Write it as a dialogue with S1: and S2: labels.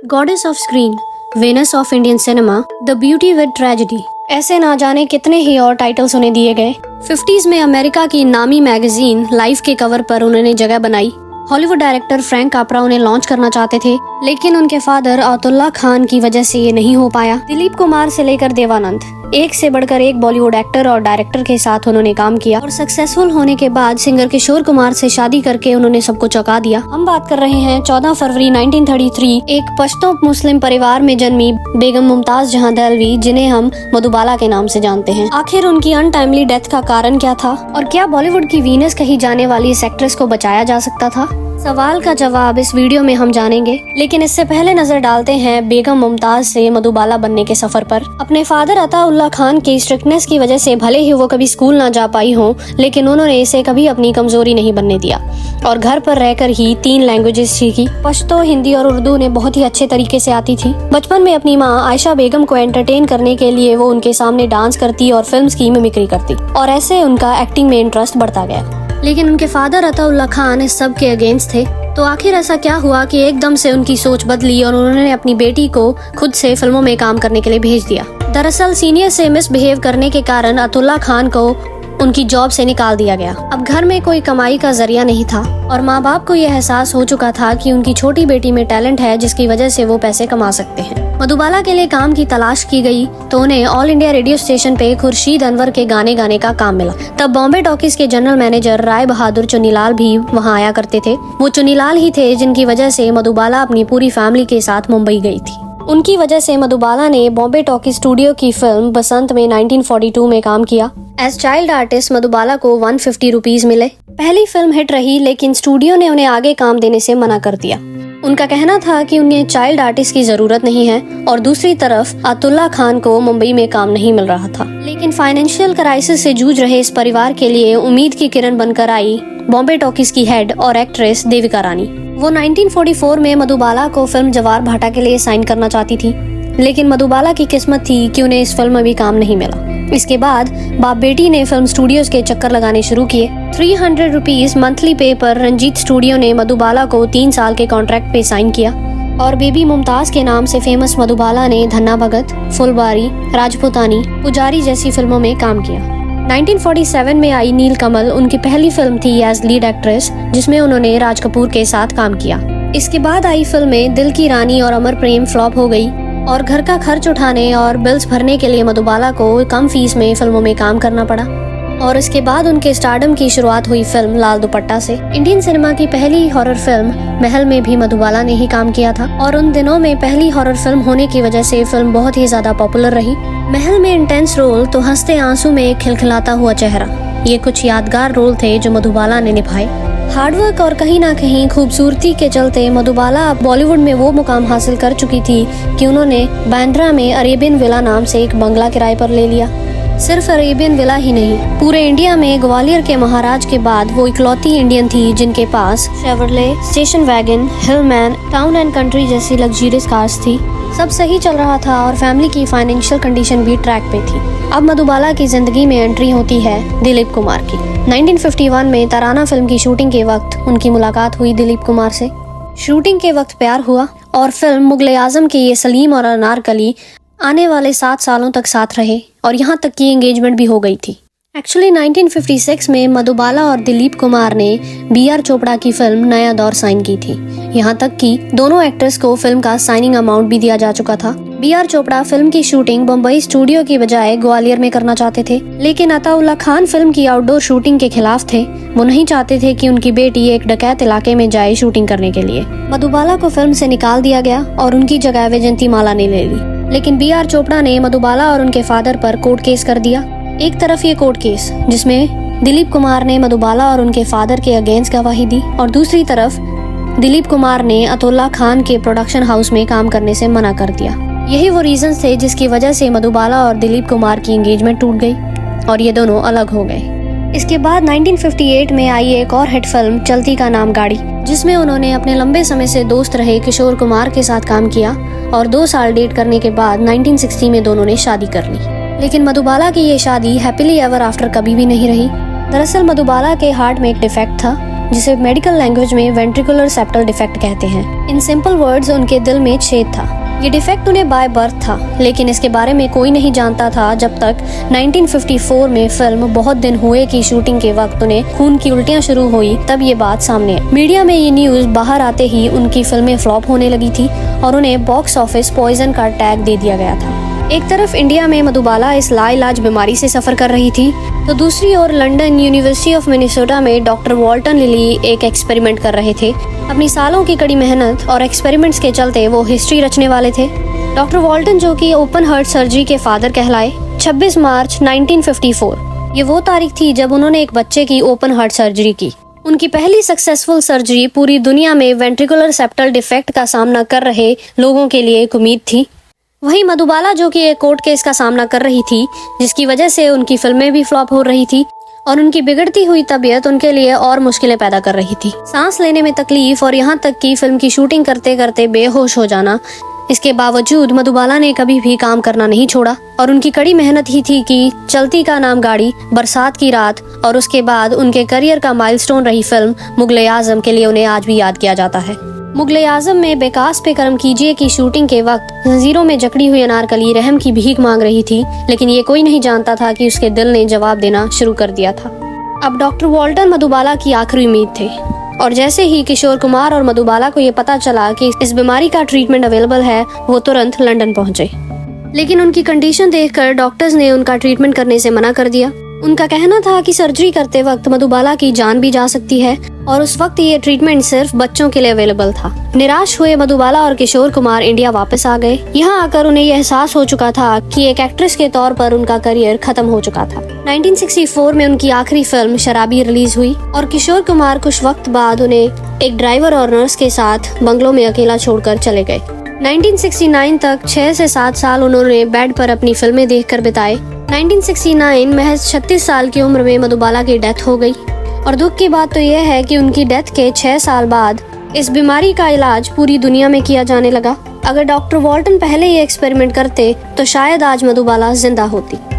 S1: Goddess of screen, Venus of Indian cinema, the beauty with tragedy, ऐसे ना जाने कितने ही और टाइटल्स उन्हें दिए गए। 50s में अमेरिका की नामी मैगजीन लाइफ के कवर पर उन्होंने जगह बनाई। हॉलीवुड डायरेक्टर फ्रैंक कापरा उन्हें लॉन्च करना चाहते थे, लेकिन उनके फादर अतुल्ला खान की वजह से ये नहीं हो पाया। दिलीप कुमार से लेकर देवानंद, एक से बढ़कर एक बॉलीवुड एक्टर और डायरेक्टर के साथ उन्होंने काम किया और सक्सेसफुल होने के बाद सिंगर किशोर कुमार से शादी करके उन्होंने सबको चौंका दिया। हम बात कर रहे हैं 14 फरवरी 1933 एक पश्तो मुस्लिम परिवार में जन्मी बेगम मुमताज जहां दहलवी, जिन्हें हम मधुबाला के नाम से जानते हैं। आखिर उनकी अनटाइमली डेथ का कारण क्या था और क्या बॉलीवुड की वीनस कही जाने वाली इस एक्ट्रेस को बचाया जा सकता था? सवाल का जवाब इस वीडियो में हम जानेंगे, लेकिन इससे पहले नजर डालते हैं बेगम मुमताज से मधुबाला बनने के सफर पर। अपने फादर अताउल्ला खान की स्ट्रिक्टनेस की वजह से भले ही वो कभी स्कूल ना जा पाई हो, लेकिन उन्होंने इसे कभी अपनी कमजोरी नहीं बनने दिया और घर पर रहकर ही 3 लैंग्वेजेस सीखी। पश्तो, हिंदी और उर्दू ने बहुत ही अच्छे तरीके से आती थी। बचपन में अपनी माँ आयशा बेगम को एंटरटेन करने के लिए वो उनके सामने डांस करती और फिल्म्स की मिमिक्री करती और ऐसे उनका एक्टिंग में इंटरेस्ट बढ़ता गया। लेकिन उनके फादर अताउल्ला खान इस सब के अगेंस्ट थे। तो आखिर ऐसा क्या हुआ कि एकदम से उनकी सोच बदली और उन्होंने अपनी बेटी को खुद से फिल्मों में काम करने के लिए भेज दिया। दरअसल सीनियर से मिसबिहेव करने के कारण अतुल्ला खान को उनकी जॉब से निकाल दिया गया। अब घर में कोई कमाई का जरिया नहीं था और माँ बाप को यह एहसास हो चुका था कि उनकी छोटी बेटी में टैलेंट है जिसकी वजह से वो पैसे कमा सकते हैं। मधुबाला के लिए काम की तलाश की गई तो उन्हें ऑल इंडिया रेडियो स्टेशन पे खुर्शीद अनवर के गाने गाने का काम मिला। तब बॉम्बे टॉकीज के जनरल मैनेजर राय बहादुर चुन्नीलाल भी वहाँ आया करते थे। वो चुन्नीलाल ही थे जिनकी वजह से मधुबाला अपनी पूरी फैमिली के साथ मुंबई गई थी। उनकी वजह से मधुबाला ने बॉम्बे टॉकीज स्टूडियो की फिल्म बसंत में 1942 में काम किया। एज चाइल्ड आर्टिस्ट मधुबाला को 150 रुपीज मिले। पहली फिल्म हिट रही, लेकिन स्टूडियो ने उन्हें आगे काम देने से मना कर दिया। उनका कहना था कि उन्हें चाइल्ड आर्टिस्ट की जरूरत नहीं है और दूसरी तरफ अतुल्ला खान को मुंबई में काम नहीं मिल रहा था। लेकिन फाइनेंशियल क्राइसिस से जूझ रहे इस परिवार के लिए उम्मीद की किरण बनकर आई बॉम्बे टॉकीज की हेड और एक्ट्रेस देविका रानी। वो 1944 में मधुबाला को फिल्म जवार भाटा के लिए साइन करना चाहती थी, लेकिन मधुबाला की किस्मत थी कि उन्हें इस फिल्म में भी काम नहीं मिला। इसके बाद बाप बेटी ने फिल्म स्टूडियोज के चक्कर लगाने शुरू किए। 300 रुपीज मंथली पे पर रंजीत स्टूडियो ने मधुबाला को 3 साल के कॉन्ट्रैक्ट पे साइन किया और बेबी मुमताज के नाम से फेमस मधुबाला ने धन्ना भगत, फुलबारी, राजपूतानी, पुजारी जैसी फिल्मों में काम किया। 1947 में आई नीलकमल उनकी पहली फिल्म थी एज लीड एक्ट्रेस, जिसमें उन्होंने राज कपूर के साथ काम किया। इसके बाद आई फिल्में दिल की रानी और अमर प्रेम फ्लॉप हो गई और घर का खर्च उठाने और बिल्स भरने के लिए मधुबाला को कम फीस में फिल्मों में काम करना पड़ा और इसके बाद उनके स्टारडम की शुरुआत हुई फिल्म लाल दुपट्टा से। इंडियन सिनेमा की पहली हॉरर फिल्म महल में भी मधुबाला ने ही काम किया था और उन दिनों में पहली हॉरर फिल्म होने की वजह से फिल्म बहुत ही ज्यादा पॉपुलर रही। महल में इंटेंस रोल तो हंसते आंसू में एक खिलखिलाता हुआ चेहरा, ये कुछ यादगार रोल थे जो मधुबाला ने निभाए। हार्डवर्क और कहीं ना कहीं खूबसूरती के चलते मधुबाला बॉलीवुड में वो मुकाम हासिल कर चुकी थी कि उन्होंने बांद्रा में अरेबियन विला नाम से एक बंगला किराए पर ले लिया। सिर्फ अरेबियन विला ही नहीं, पूरे इंडिया में ग्वालियर के महाराज के बाद वो इकलौती इंडियन थी जिनके पास Chevrolet, station wagon, Hillman, town and country जैसी लग्जरियस कार्स थी। सब सही चल रहा था और फैमिली की फाइनेंशियल कंडीशन भी ट्रैक पे थी। अब मधुबाला की जिंदगी में एंट्री होती है दिलीप कुमार की। 1951 में तराना फिल्म की शूटिंग के वक्त उनकी मुलाकात हुई दिलीप कुमार से। शूटिंग के वक्त प्यार हुआ और फिल्म मुगले आजम के ये सलीम और अनारकली आने वाले 7 सालों तक साथ रहे और यहाँ तक की एंगेजमेंट भी हो गई थी। एक्चुअली 1956 में मधुबाला और दिलीप कुमार ने BR चोपड़ा की फिल्म नया दौर साइन की थी। यहाँ तक कि दोनों एक्ट्रेस को फिल्म का साइनिंग अमाउंट भी दिया जा चुका था। BR चोपड़ा फिल्म की शूटिंग बम्बई स्टूडियो की बजाय ग्वालियर में करना चाहते थे, लेकिन अताउल्ला खान फिल्म की आउटडोर शूटिंग के खिलाफ थे। वो नहीं चाहते थे कि उनकी बेटी एक डकैत इलाके में जाए शूटिंग करने के लिए। मधुबाला को फिल्म से निकाल दिया गया और उनकी जगह वैजयंती माला ने ले ली, लेकिन BR चोपड़ा ने मधुबाला और उनके फादर पर कोर्ट केस कर दिया। एक तरफ ये कोर्ट केस जिसमें दिलीप कुमार ने मधुबाला और उनके फादर के अगेंस्ट गवाही दी और दूसरी तरफ दिलीप कुमार ने अतुल्ला खान के प्रोडक्शन हाउस में काम करने से मना कर दिया। यही वो रीजंस थे जिसकी वजह से मधुबाला और दिलीप कुमार की एंगेजमेंट टूट गई और ये दोनों अलग हो गए। इसके बाद 1958 में आई एक और हिट फिल्म चलती का नाम गाड़ी, जिसमें उन्होंने अपने लंबे समय से दोस्त रहे किशोर कुमार के साथ काम किया और 2 साल डेट करने के बाद 1960 में दोनों ने शादी कर ली। लेकिन मधुबाला की ये शादी हैप्पीली एवर आफ्टर कभी भी नहीं रही। दरअसल मधुबाला के हार्ट में एक डिफेक्ट था जिसे मेडिकल लैंग्वेज में वेंट्रिकुलर सेप्टल डिफेक्ट कहते हैं। इन सिंपल वर्ड्स, उनके दिल में छेद था। ये डिफेक्ट उन्हें बाय बर्थ था, लेकिन इसके बारे में कोई नहीं जानता था जब तक 1954 में फिल्म बहुत दिन हुए की शूटिंग के वक्त उन्हें खून की उल्टियां शुरू हुई, तब ये बात सामने आई। मीडिया में ये न्यूज बाहर आते ही उनकी फिल्में फ्लॉप होने लगी थी और उन्हें बॉक्स ऑफिस पॉइजन का टैग दे दिया गया था। एक तरफ इंडिया में मधुबाला इस लाइलाज बीमारी से सफर कर रही थी, तो दूसरी ओर लंदन यूनिवर्सिटी ऑफ मिनेसोटा में डॉक्टर वॉल्टन लिली एक एक्सपेरिमेंट कर रहे थे। अपनी सालों की कड़ी मेहनत और एक्सपेरिमेंट्स के चलते वो हिस्ट्री रचने वाले थे। डॉक्टर वॉल्टन, जो कि ओपन हार्ट सर्जरी के फादर कहलाए, 26 मार्च 1954 ये वो तारीख थी जब उन्होंने एक बच्चे की ओपन हार्ट सर्जरी की। उनकी पहली सक्सेसफुल सर्जरी पूरी दुनिया में वेंट्रिकुलर सेप्टल डिफेक्ट का सामना कर रहे लोगों के लिए एक उम्मीद थी। वहीं मधुबाला, जो कि एक कोर्ट केस का सामना कर रही थी, जिसकी वजह से उनकी फिल्में भी फ्लॉप हो रही थी और उनकी बिगड़ती हुई तबीयत उनके लिए और मुश्किलें पैदा कर रही थी। सांस लेने में तकलीफ और यहाँ तक कि फिल्म की शूटिंग करते करते बेहोश हो जाना। इसके बावजूद मधुबाला ने कभी भी काम करना नहीं छोड़ा और उनकी कड़ी मेहनत ही थी कि चलती का नाम गाड़ी, बरसात की रात और उसके बाद उनके करियर का माइलस्टोन रही फिल्म मुगल-ए-आजम के लिए उन्हें आज भी याद किया जाता है। मुगल-ए-आजम में बेकास पे कर्म कीजिए की शूटिंग के वक्त जंजीरों में जकड़ी हुई अनारकली रहम की भीख मांग रही थी, लेकिन ये कोई नहीं जानता था कि उसके दिल ने जवाब देना शुरू कर दिया था। अब डॉक्टर वॉल्टन मधुबाला की आखिरी उम्मीद थे और जैसे ही किशोर कुमार और मधुबाला को ये पता चला कि इस बीमारी का ट्रीटमेंट अवेलेबल है, वो तुरंत लंदन पहुंचे। लेकिन उनकी कंडीशन देखकर डॉक्टर्स ने उनका ट्रीटमेंट करने से मना कर दिया। उनका कहना था कि सर्जरी करते वक्त मधुबाला की जान भी जा सकती है और उस वक्त ये ट्रीटमेंट सिर्फ बच्चों के लिए अवेलेबल था। निराश हुए मधुबाला और किशोर कुमार इंडिया वापस आ गए। यहाँ आकर उन्हें यह एहसास हो चुका था कि एक एक्ट्रेस के तौर पर उनका करियर खत्म हो चुका था। 1964 में उनकी आखिरी फिल्म शराबी रिलीज हुई और किशोर कुमार कुछ वक्त बाद उन्हें एक ड्राइवर और नर्स के साथ बंगलों में अकेला छोड़कर चले गए। 1969 तक 6 से 7 साल उन्होंने बेड पर अपनी फिल्में देखकर बिताए। 1969 महज 36 साल की उम्र में मधुबाला की डेथ हो गई और दुख की बात तो यह है कि उनकी डेथ के 6 साल बाद इस बीमारी का इलाज पूरी दुनिया में किया जाने लगा। अगर डॉक्टर वॉल्टन पहले ये एक्सपेरिमेंट करते तो शायद आज मधुबाला जिंदा होती।